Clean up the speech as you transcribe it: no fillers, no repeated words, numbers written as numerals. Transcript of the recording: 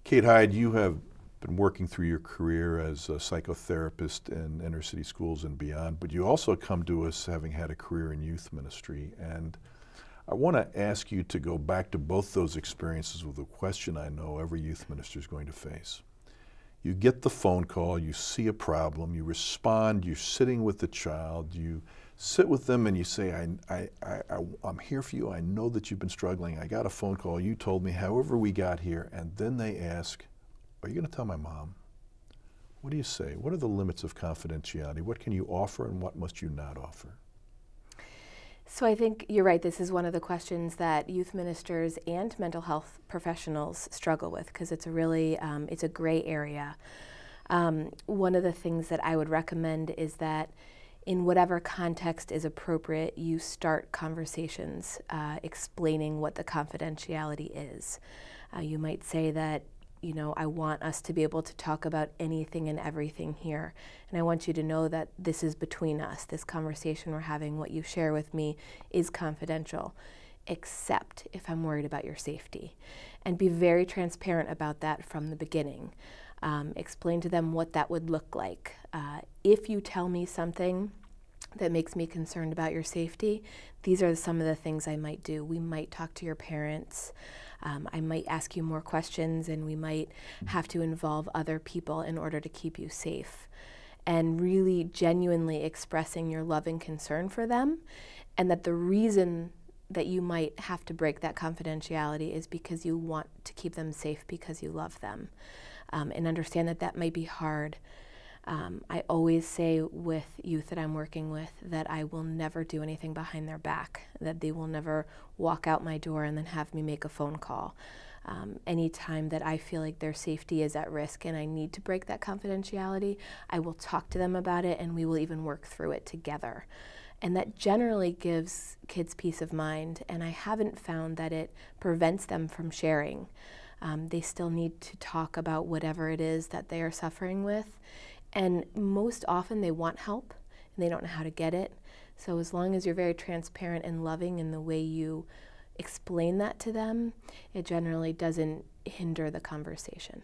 Kate Hyde, you have been working through your career as a psychotherapist in inner city schools and beyond, but you also come to us having had a career in youth ministry. And I want to ask you to go back to both those experiences with a question I know every youth minister is going to face. You get the phone call, you see a problem, you respond, you're sitting with the child, you sit with them and you say, I'm here for you, I know that you've been struggling, I got a phone call, you told me, however we got here, and then they ask, are you going to tell my mom? What do you say? What are the limits of confidentiality? What can you offer and what must you not offer? So I think you're right. This is one of the questions that youth ministers and mental health professionals struggle with, because it's a really, it's a gray area. One of the things that I would recommend is that in whatever context is appropriate, you start conversations explaining what the confidentiality is. You might say that, you know, I want us to be able to talk about anything and everything here. And I want you to know that this is between us. This conversation we're having, what you share with me, is confidential, except if I'm worried about your safety. And be very transparent about that from the beginning. Explain to them what that would look like. If you tell me something that makes me concerned about your safety, these are some of the things I might do. We might talk to your parents. I might ask you more questions, and we might have to involve other people in order to keep you safe. And really genuinely expressing your love and concern for them, and that the reason that you might have to break that confidentiality is because you want to keep them safe because you love them. And understand that that might be hard. I always say with youth that I'm working with that I will never do anything behind their back, that they will never walk out my door and then have me make a phone call. Anytime that I feel like their safety is at risk and I need to break that confidentiality, I will talk to them about it, and we will even work through it together. And that generally gives kids peace of mind, and I haven't found that it prevents them from sharing. They still need to talk about whatever it is that they are suffering with. And most often they want help and they don't know how to get it. So as long as you're very transparent and loving in the way you explain that to them, it generally doesn't hinder the conversation.